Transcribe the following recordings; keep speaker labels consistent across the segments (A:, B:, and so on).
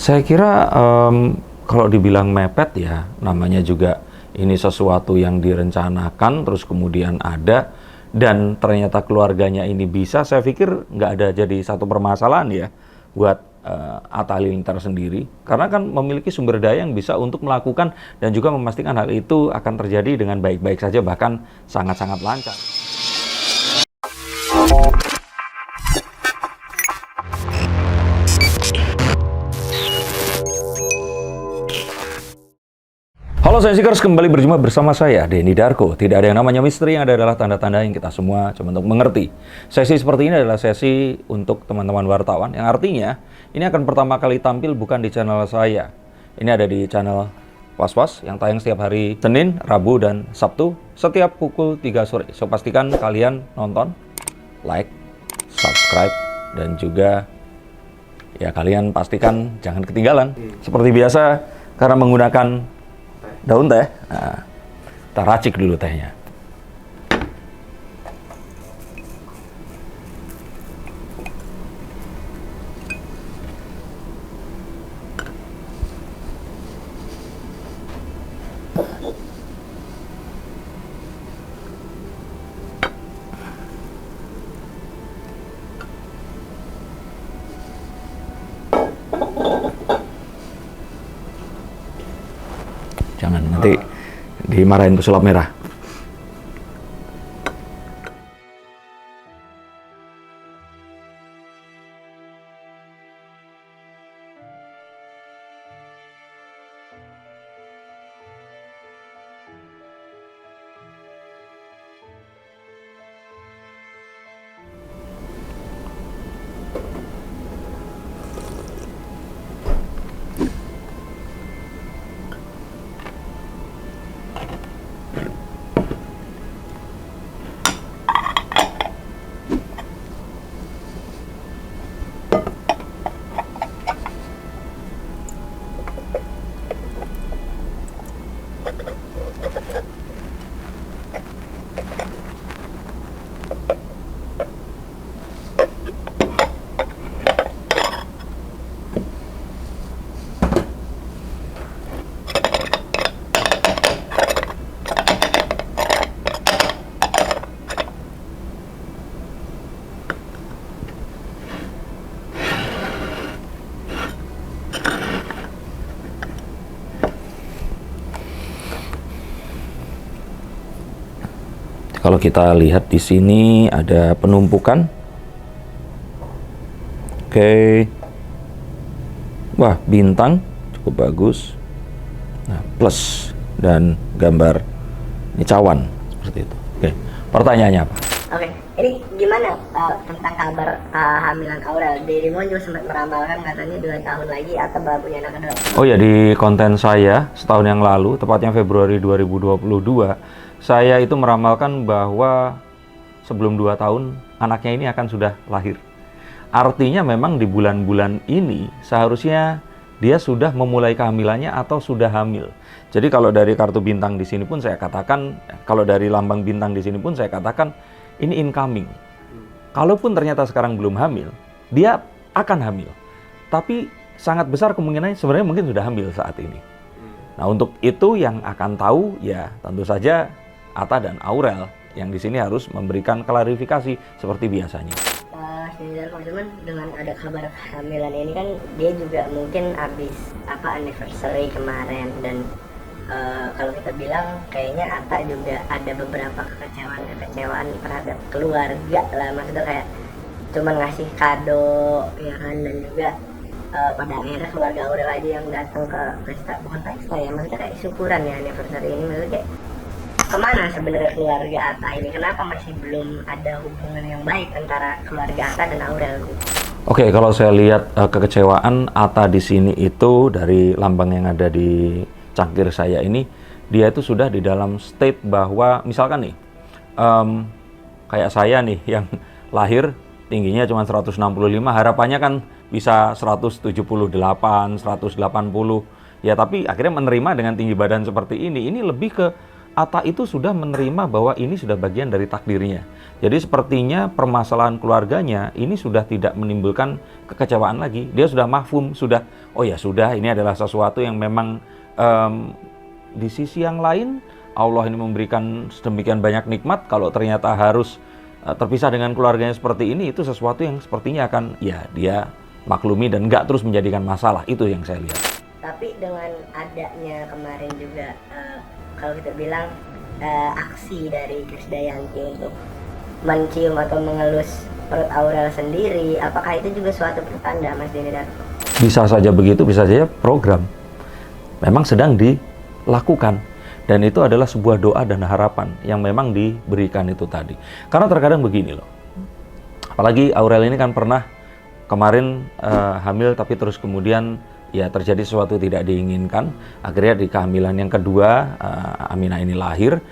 A: Saya kira kalau dibilang mepet ya, namanya juga ini sesuatu yang direncanakan, terus kemudian ada, dan ternyata keluarganya ini bisa, saya pikir nggak ada jadi satu permasalahan ya buat Atta Halilintar sendiri. Karena kan memiliki sumber daya yang bisa untuk melakukan dan juga memastikan hal itu akan terjadi dengan baik-baik saja, bahkan sangat-sangat lancar. Halo Sensikers, kembali berjumpa bersama saya, Denny Darko. Tidak ada yang namanya misteri, yang ada adalah tanda-tanda yang kita semua coba untuk mengerti. Sesi seperti ini adalah sesi untuk teman-teman wartawan, yang artinya ini akan pertama kali tampil bukan di channel saya. Ini ada di channel Was-Was yang tayang setiap hari Senin, Rabu, dan Sabtu setiap pukul 3 sore. So pastikan kalian nonton, like, subscribe, dan juga ya kalian pastikan jangan ketinggalan. Seperti biasa, karena menggunakan daun teh, nah, kita racik dulu tehnya. Jangan nanti dimarahin pesulap merah. Kalau kita lihat di sini ada penumpukan. Oke. Wah, bintang cukup bagus. Nah, plus dan gambar ini cawan seperti itu. Oke. Pertanyaannya apa?
B: Oke, ini gimana tentang kabar kehamilan Aurel? Deddy Mon juga sempat meramalkan katanya 2 tahun lagi atau punya anak kedua.
A: Oh ya, di konten saya setahun yang lalu, tepatnya Februari 2022, saya itu meramalkan bahwa sebelum 2 tahun anaknya ini akan sudah lahir. Artinya memang di bulan-bulan ini seharusnya dia sudah memulai kehamilannya atau sudah hamil. Jadi kalau dari kartu bintang di sini pun saya katakan, kalau dari lambang bintang di sini pun saya katakan ini incoming. Kalaupun ternyata sekarang belum hamil, dia akan hamil. Tapi sangat besar kemungkinannya sebenarnya mungkin sudah hamil saat ini. Nah, untuk itu yang akan tahu ya tentu saja Atta dan Aurel yang di sini harus memberikan klarifikasi seperti biasanya.
B: Cuman dengan ada kabar kehamilan ini kan dia juga mungkin habis anniversary kemarin dan kalau kita bilang kayaknya Atta juga ada beberapa kekecewaan terhadap keluarga lah, maksudnya kayak cuma ngasih kado ya kan, dan juga pada akhirnya keluarga Aurel aja yang datang ke pesta, bukan pesta ya, maksudnya kayak syukuran ya anniversary ini, maksudnya kayak kemana sebenarnya keluarga Atta ini? Kenapa masih belum ada hubungan yang baik antara keluarga Atta dan Aurel?
A: Oke, kalau saya lihat kekecewaan Atta di sini itu dari lambang yang ada di cangkir saya ini, dia itu sudah di dalam state bahwa misalkan nih, kayak saya nih yang lahir tingginya cuma 165, harapannya kan bisa 178, 180, ya tapi akhirnya menerima dengan tinggi badan seperti ini lebih ke Atta itu sudah menerima bahwa ini sudah bagian dari takdirnya. Jadi sepertinya permasalahan keluarganya ini sudah tidak menimbulkan kekecewaan lagi. Dia sudah mahfum, sudah, oh ya sudah, ini adalah sesuatu yang memang di sisi yang lain Allah ini memberikan sedemikian banyak nikmat. Kalau ternyata harus terpisah dengan keluarganya seperti ini, itu sesuatu yang sepertinya akan ya dia maklumi dan nggak terus menjadikan masalah. Itu yang saya lihat.
B: Tapi dengan adanya kemarin juga kalau kita bilang aksi dari Krisdayanti untuk mencium atau mengelus perut Aurel sendiri, apakah itu juga suatu pertanda, Mas Denny Darto?
A: Bisa saja begitu, bisa saja program memang sedang dilakukan, dan itu adalah sebuah doa dan harapan yang memang diberikan itu tadi. Karena terkadang begini loh, apalagi Aurel ini kan pernah kemarin hamil tapi terus kemudian ya terjadi sesuatu tidak diinginkan, akhirnya di kehamilan yang kedua Aminah ini lahir,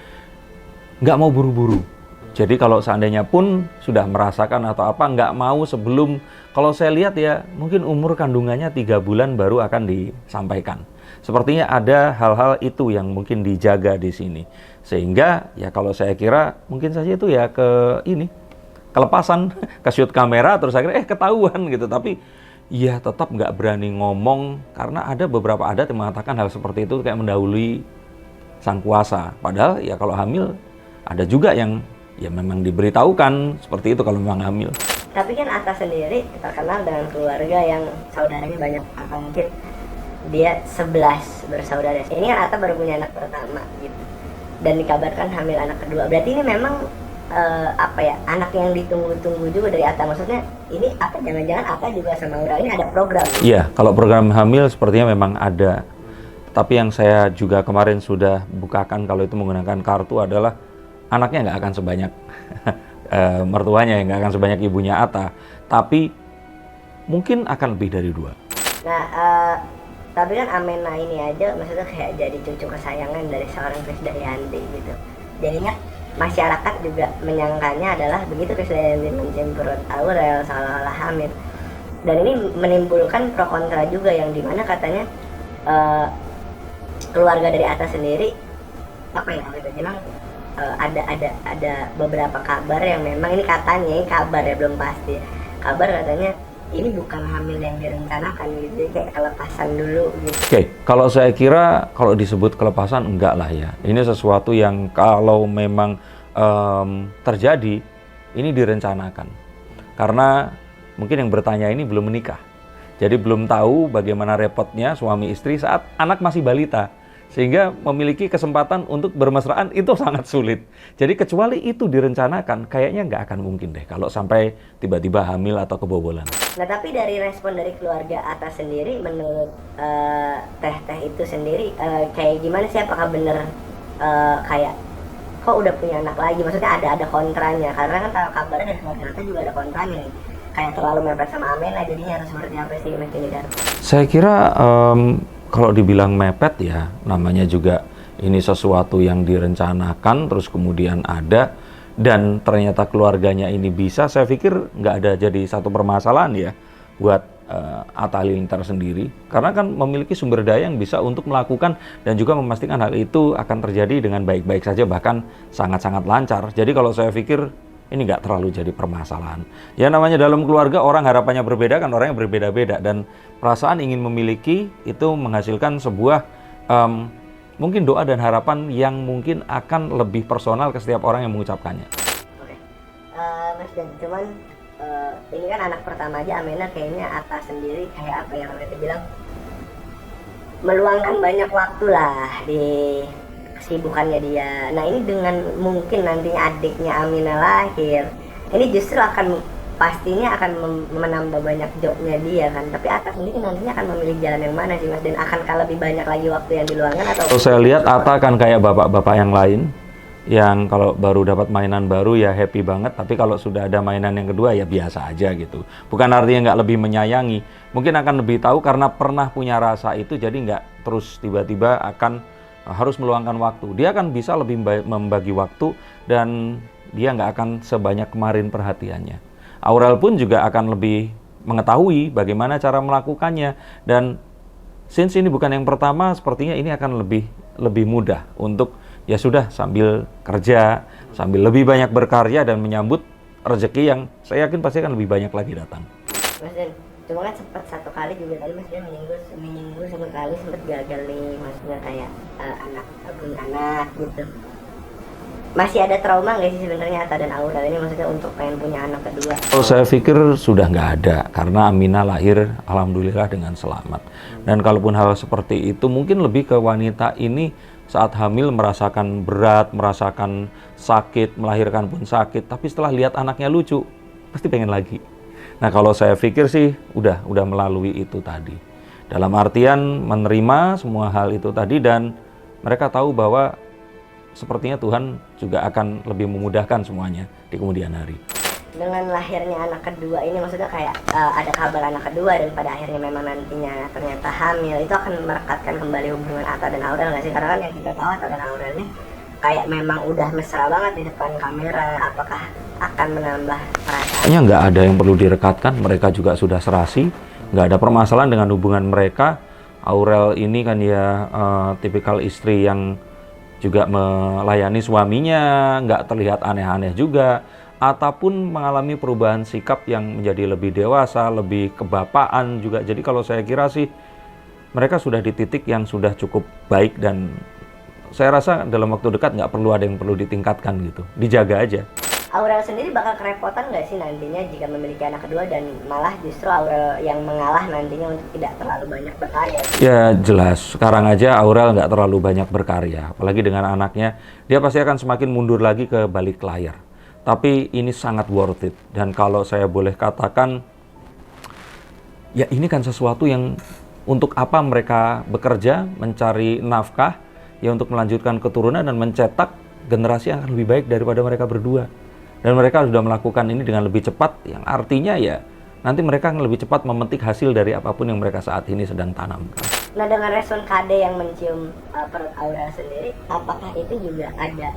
A: nggak mau buru-buru. Jadi kalau seandainya pun sudah merasakan atau apa, nggak mau sebelum, kalau saya lihat ya mungkin umur kandungannya 3 bulan baru akan disampaikan. Sepertinya ada hal-hal itu yang mungkin dijaga di sini. Sehingga ya kalau saya kira mungkin saja itu ya kelepasan, ke shoot kamera terus akhirnya ketahuan gitu. Tapi ya tetap nggak berani ngomong karena ada beberapa adat yang mengatakan hal seperti itu kayak mendahului sang kuasa. Padahal ya kalau hamil ada juga yang ya memang diberitahukan seperti itu kalau memang hamil.
B: Tapi kan Atta sendiri terkenal dengan keluarga yang saudaranya banyak, atau mungkin dia 11 bersaudara. Ini kan Atta baru punya anak pertama gitu, dan dikabarkan hamil anak kedua. Berarti ini memang anak yang ditunggu-tunggu juga dari Atta. Maksudnya ini apa, jangan-jangan Atta juga sama Aurel ini ada program?
A: Iya, kalau program hamil sepertinya memang ada. Tapi yang saya juga kemarin sudah bukakan kalau itu menggunakan kartu adalah anaknya nggak akan sebanyak mertuanya, nggak akan sebanyak ibunya Atta, tapi mungkin akan lebih dari 2.
B: Nah, tapi kan Amena ini aja maksudnya kayak jadi cucu kesayangan dari seorang Krisdayanti gitu. Jadinya masyarakat juga menyangkanya adalah begitu Krisdayanti mencium perut Aurel seolah-olah hamil. Dan ini menimbulkan pro kontra juga, yang dimana katanya keluarga dari Atta sendiri bilang ada beberapa kabar yang memang ini katanya, ini kabar ya belum pasti. Kabar katanya ini bukan hamil yang direncanakan gitu, kayak kelepasan dulu gitu.
A: Oke, kalau saya kira kalau disebut kelepasan enggak lah ya. Ini sesuatu yang kalau memang terjadi ini direncanakan. Karena mungkin yang bertanya ini belum menikah. Jadi belum tahu bagaimana repotnya suami istri saat anak masih balita. Sehingga memiliki kesempatan untuk bermesraan itu sangat sulit. Jadi kecuali itu direncanakan, kayaknya nggak akan mungkin deh kalau sampai tiba-tiba hamil atau kebobolan.
B: Nah, tapi dari respon dari keluarga Atta sendiri, menurut teh itu sendiri kayak gimana sih? Apakah bener kayak kok udah punya anak lagi? Maksudnya ada kontranya, karena kan kalau kabarnya dari keluarga Atta juga ada kontranya nih. Kayak terlalu mepet sama Amena, jadinya harus seperti apa sih Mas Denny Darto?
A: Saya kira kalau dibilang mepet ya, namanya juga ini sesuatu yang direncanakan, terus kemudian ada, dan ternyata keluarganya ini bisa, saya pikir nggak ada jadi satu permasalahan ya buat Atta Halilintar sendiri. Karena kan memiliki sumber daya yang bisa untuk melakukan dan juga memastikan hal itu akan terjadi dengan baik-baik saja, bahkan sangat-sangat lancar. Jadi kalau saya pikir ini nggak terlalu jadi permasalahan. Ya namanya dalam keluarga orang harapannya berbeda kan, orang yang berbeda-beda, dan perasaan ingin memiliki itu menghasilkan sebuah mungkin doa dan harapan yang mungkin akan lebih personal ke setiap orang yang mengucapkannya.
B: Oke, Mas Dan, cuman ini kan anak pertama aja Amena, kayaknya Atta sendiri kayak apa yang mereka bilang meluangkan banyak waktu lah di kesibukannya dia. Nah ini dengan mungkin nantinya adiknya Amina lahir, ini justru akan pastinya akan menambah banyak jobnya dia kan. Tapi Atta sendiri nantinya akan memilih jalan yang mana sih Mas? Dan akankah lebih banyak lagi waktu yang diluangkan atau?
A: Kalau saya lihat Atta akan kayak bapak-bapak yang lain, yang kalau baru dapat mainan baru ya happy banget, tapi kalau sudah ada mainan yang kedua ya biasa aja gitu. Bukan artinya nggak lebih menyayangi, mungkin akan lebih tahu karena pernah punya rasa itu, jadi nggak terus tiba-tiba akan harus meluangkan waktu. Dia akan bisa lebih membagi waktu dan dia nggak akan sebanyak kemarin perhatiannya. Aurel pun juga akan lebih mengetahui bagaimana cara melakukannya, dan since ini bukan yang pertama, sepertinya ini akan lebih mudah untuk ya sudah sambil kerja sambil lebih banyak berkarya dan menyambut rezeki yang saya yakin pasti akan lebih banyak lagi datang.
B: Mas Den, cuma kan sempat satu kali juga tadi Mas Den menyinggung sekali sempat gagal nih, maksudnya kayak punya anak gitu. Masih ada trauma nggak sih sebenarnya Atta dan Aurel ini, maksudnya untuk pengen punya anak kedua?
A: Kalau saya pikir sudah nggak ada, karena Aminah lahir alhamdulillah dengan selamat. Dan kalaupun hal seperti itu mungkin lebih ke wanita ini saat hamil merasakan berat, merasakan sakit, melahirkan pun sakit, tapi setelah lihat anaknya lucu, pasti pengen lagi. Nah kalau saya pikir sih udah melalui itu tadi. Dalam artian menerima semua hal itu tadi, dan mereka tahu bahwa sepertinya Tuhan juga akan lebih memudahkan semuanya di kemudian hari.
B: Dengan lahirnya anak kedua ini, maksudnya kayak ada kabar anak kedua dan pada akhirnya memang nantinya ternyata hamil, itu akan merekatkan kembali hubungan Atta dan Aurel nggak sih? Karena kan yang kita tahu Atta dan Aurel ini kayak memang udah mesra banget di depan kamera. Apakah akan menambah perasaan?
A: Kayaknya nggak ada yang perlu direkatkan, mereka juga sudah serasi, nggak ada permasalahan dengan hubungan mereka. Aurel ini kan ya tipikal istri yang juga melayani suaminya, nggak terlihat aneh-aneh juga, ataupun mengalami perubahan sikap yang menjadi lebih dewasa, lebih kebapaan juga. Jadi kalau saya kira sih mereka sudah di titik yang sudah cukup baik, dan saya rasa dalam waktu dekat nggak perlu ada yang perlu ditingkatkan gitu, dijaga aja.
B: Aurel sendiri bakal kerepotan nggak sih nantinya jika memiliki anak kedua, dan malah justru Aurel yang mengalah nantinya untuk tidak terlalu banyak berkarya?
A: Ya jelas, sekarang aja Aurel nggak terlalu banyak berkarya, apalagi dengan anaknya, dia pasti akan semakin mundur lagi ke balik layar. Tapi ini sangat worth it, dan kalau saya boleh katakan, ya ini kan sesuatu yang untuk apa mereka bekerja, mencari nafkah, ya untuk melanjutkan keturunan dan mencetak generasi yang akan lebih baik daripada mereka berdua. Dan mereka sudah melakukan ini dengan lebih cepat, yang artinya ya nanti mereka akan lebih cepat memetik hasil dari apapun yang mereka saat ini sedang tanamkan.
B: Nah, dengan respon Kade yang mencium perut Aurel sendiri, apakah itu juga ada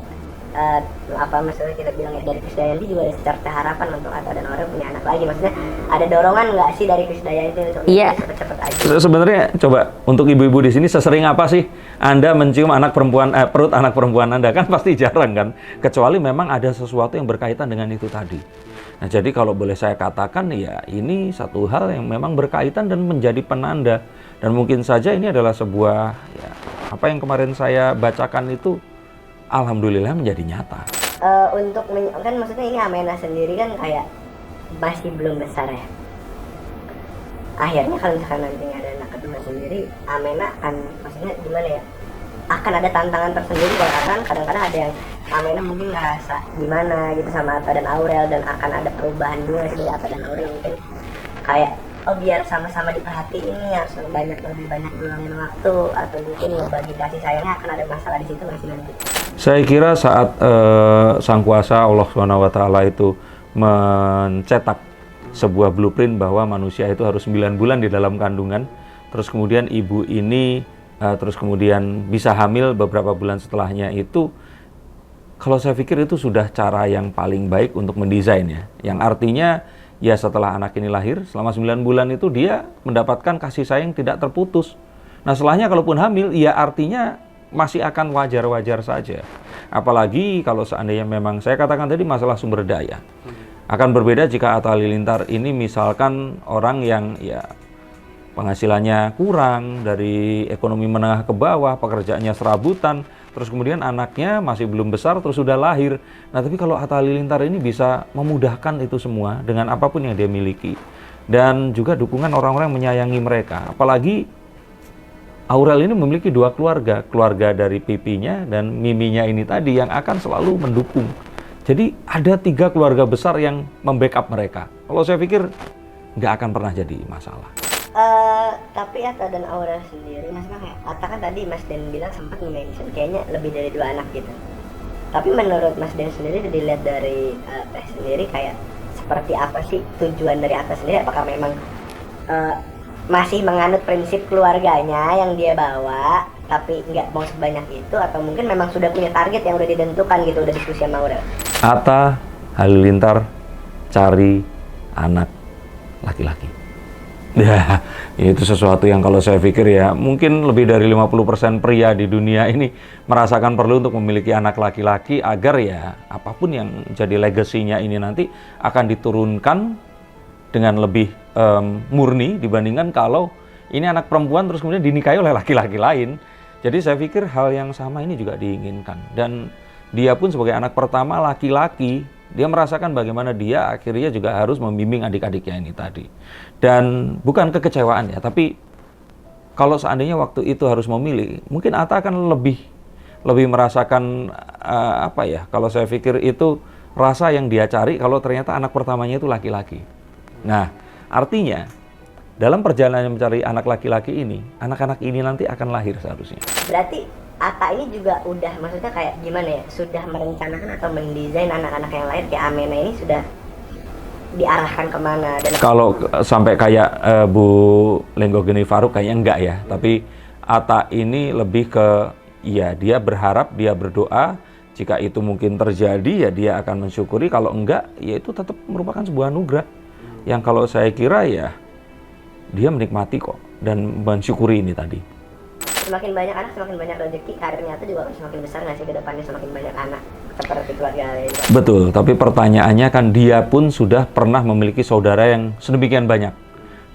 B: maksudnya kita bilang dari Krisdayanti juga ada secerca harapan untuk Atta dan Aurel punya anak lagi? Maksudnya ada dorongan nggak sih dari Krisdayanti untuk cepet-cepet aja?
A: Sebenarnya coba untuk ibu-ibu di sini, sesering apa sih Anda mencium anak perempuan, perut anak perempuan Anda? Kan pasti jarang kan, kecuali memang ada sesuatu yang berkaitan dengan itu tadi. Nah jadi kalau boleh saya katakan, ya ini satu hal yang memang berkaitan dan menjadi penanda, dan mungkin saja ini adalah sebuah ya, apa yang kemarin saya bacakan itu alhamdulillah menjadi nyata.
B: Kan maksudnya ini Amenah sendiri kan kayak masih belum besar ya. Akhirnya kalau misalkan nantinya ada anak kedua sendiri, Amenah akan, maksudnya gimana ya, akan ada tantangan tersendiri. Karena kadang-kadang ada yang Amenah mungkin ngerasa gimana gitu sama Atta dan Aurel, dan akan ada perubahan juga sih dari Atta dan Aurel, mungkin kayak biar sama-sama diperhatiin nih, harus lebih banyak luangin waktu, atau mungkin ngebagi kasih sayangnya, akan ada masalah di situ masih nanti.
A: Saya kira saat Sang Kuasa Allah SWT itu mencetak sebuah blueprint bahwa manusia itu harus 9 bulan di dalam kandungan, terus kemudian ibu ini terus kemudian bisa hamil beberapa bulan setelahnya, itu kalau saya pikir itu sudah cara yang paling baik untuk mendesainnya, yang artinya ya setelah anak ini lahir, selama 9 bulan itu dia mendapatkan kasih sayang tidak terputus. Nah setelahnya kalaupun hamil, ya artinya masih akan wajar-wajar saja. Apalagi kalau seandainya memang, saya katakan tadi masalah sumber daya. Akan berbeda jika Atta Halilintar ini misalkan orang yang ya penghasilannya kurang, dari ekonomi menengah ke bawah, pekerjaannya serabutan, terus kemudian anaknya masih belum besar, terus sudah lahir. Nah tapi kalau Atta Halilintar ini bisa memudahkan itu semua dengan apapun yang dia miliki, dan juga dukungan orang-orang yang menyayangi mereka. Apalagi Aurel ini memiliki 2 keluarga, keluarga dari pipinya dan miminya ini tadi yang akan selalu mendukung. Jadi ada 3 keluarga besar yang membackup mereka. Kalau saya pikir nggak akan pernah jadi masalah.
B: Tapi Atta dan Aurel sendiri, maksudnya kayak Atta kan tadi Mas Den bilang sempat mention kayaknya lebih dari 2 anak gitu. Tapi menurut Mas Den sendiri, dilihat dari Teh sendiri, kayak seperti apa sih tujuan dari Atta sendiri? Apakah memang masih menganut prinsip keluarganya yang dia bawa, tapi nggak mau sebanyak itu, atau mungkin memang sudah punya target yang udah ditentukan gitu, udah diskusi sama Aurel?
A: Atta Halilintar cari anak laki-laki. Ya, itu sesuatu yang kalau saya pikir ya, mungkin lebih dari 50% pria di dunia ini merasakan perlu untuk memiliki anak laki-laki agar ya apapun yang jadi legasinya ini nanti akan diturunkan dengan lebih murni dibandingkan kalau ini anak perempuan terus kemudian dinikahi oleh laki-laki lain. Jadi saya pikir hal yang sama ini juga diinginkan. Dan dia pun sebagai anak pertama laki-laki, dia merasakan bagaimana dia akhirnya juga harus membimbing adik-adiknya ini tadi. Dan bukan kekecewaan ya, tapi kalau seandainya waktu itu harus memilih, mungkin Atta akan lebih merasakan apa ya, kalau saya pikir itu rasa yang dia cari kalau ternyata anak pertamanya itu laki-laki. Nah, artinya dalam perjalanan mencari anak laki-laki ini, anak-anak ini nanti akan lahir seharusnya.
B: Berarti Atta ini juga udah, maksudnya kayak gimana ya, sudah merencanakan atau mendesain anak-anak yang lahir kayak Amena ini sudah diarahkan kemana? Dan
A: kalau sampai kayak Bu Lenggogeni Faruk kayaknya enggak ya, tapi Atta ini lebih ke, ya dia berharap, dia berdoa, jika itu mungkin terjadi ya dia akan mensyukuri, kalau enggak ya itu tetap merupakan sebuah anugerah. Yang kalau saya kira ya dia menikmati kok dan mensyukuri ini tadi.
B: Semakin banyak anak, semakin banyak rezeki, karirnya itu juga akan semakin besar nggak sih ke depannya, semakin banyak anak seperti keluarga lain.
A: Betul, tapi pertanyaannya kan dia pun sudah pernah memiliki saudara yang sedemikian banyak.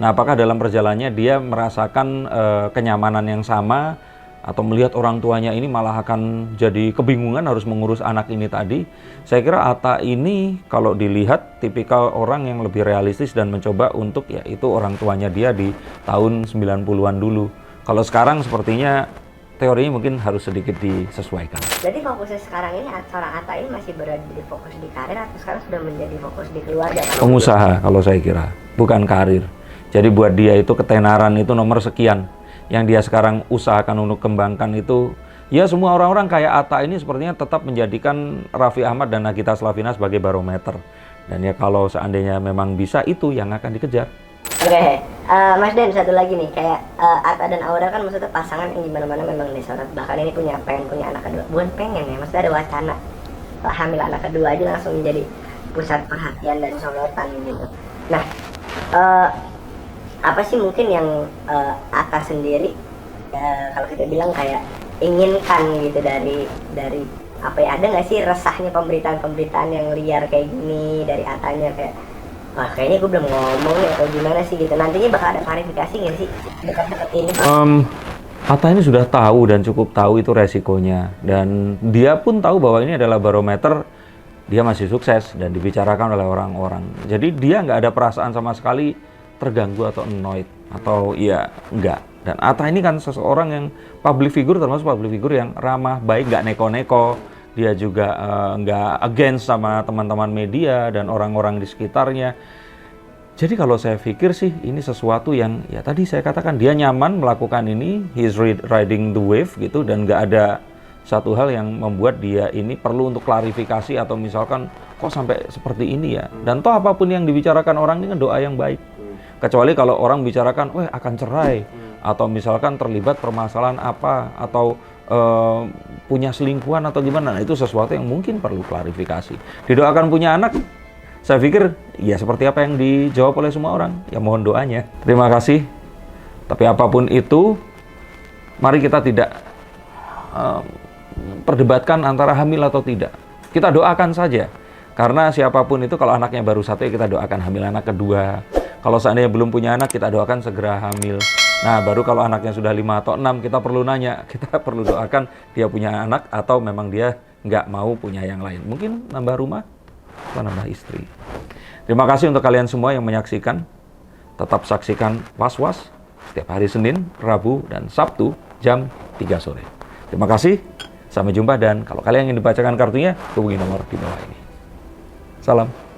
A: Nah, apakah dalam perjalanannya dia merasakan kenyamanan yang sama, atau melihat orang tuanya ini malah akan jadi kebingungan harus mengurus anak ini tadi? Saya kira Atta ini kalau dilihat tipikal orang yang lebih realistis dan mencoba untuk ya itu orang tuanya dia di tahun 90-an dulu. Kalau sekarang sepertinya teorinya mungkin harus sedikit disesuaikan.
B: Jadi fokusnya sekarang ini seorang Atta ini masih berada di fokus di karir atau sekarang sudah menjadi fokus di keluarga?
A: Pengusaha kalau saya kira, bukan karir. Jadi buat dia itu ketenaran itu nomor sekian. Yang dia sekarang usahakan untuk kembangkan itu, ya semua orang-orang kayak Atta ini sepertinya tetap menjadikan Raffi Ahmad dan Nagita Slavina sebagai barometer. Dan ya kalau seandainya memang bisa, itu yang akan dikejar.
B: Oke, Mas Den, satu lagi nih, kayak Atta dan Aura kan maksudnya pasangan yang dimana-mana memang disorot. Bahkan ini pengen punya anak kedua, bukan pengen ya, maksudnya ada wacana hamil anak kedua aja langsung menjadi pusat perhatian dan sorotan gitu. Nah, apa sih mungkin yang Atta sendiri kalau kita bilang kayak inginkan gitu dari apa ya, ada nggak sih resahnya pemberitaan yang liar kayak gini dari Attanya, kayak wah kayaknya gue belum ngomong ya atau gimana sih gitu, nantinya bakal ada klarifikasi nggak sih dekat-dekat ini?
A: Atta ini sudah tahu dan cukup tahu itu resikonya, dan dia pun tahu bahwa ini adalah barometer dia masih sukses dan dibicarakan oleh orang-orang. Jadi dia nggak ada perasaan sama sekali terganggu atau annoyed atau ya enggak. Dan Atta ini kan seseorang yang public figure, termasuk public figure yang ramah, baik, nggak neko-neko. Dia juga nggak against sama teman-teman media dan orang-orang di sekitarnya. Jadi kalau saya pikir sih ini sesuatu yang ya tadi saya katakan dia nyaman melakukan ini, he's riding the wave gitu, dan nggak ada satu hal yang membuat dia ini perlu untuk klarifikasi atau misalkan kok sampai seperti ini ya. Dan toh apapun yang dibicarakan orang ini kan doa yang baik. Kecuali kalau orang bicarakan, wah akan cerai, atau misalkan terlibat permasalahan apa, atau punya selingkuhan atau gimana, nah, itu sesuatu yang mungkin perlu klarifikasi. Didoakan punya anak, saya pikir ya seperti apa yang dijawab oleh semua orang, ya mohon doanya. Terima kasih. Tapi apapun itu, mari kita tidak perdebatkan antara hamil atau tidak. Kita doakan saja. Karena siapapun itu kalau anaknya baru satu ya kita doakan hamil anak kedua. Kalau seandainya belum punya anak, kita doakan segera hamil. Nah, baru kalau anaknya sudah 5 atau 6, kita perlu nanya. Kita perlu doakan dia punya anak atau memang dia nggak mau punya yang lain. Mungkin nambah rumah atau nambah istri. Terima kasih untuk kalian semua yang menyaksikan. Tetap saksikan Was-Was setiap hari Senin, Rabu, dan Sabtu jam 3 sore. Terima kasih. Sampai jumpa, dan kalau kalian ingin dibacakan kartunya, hubungi nomor di bawah ini. Salam.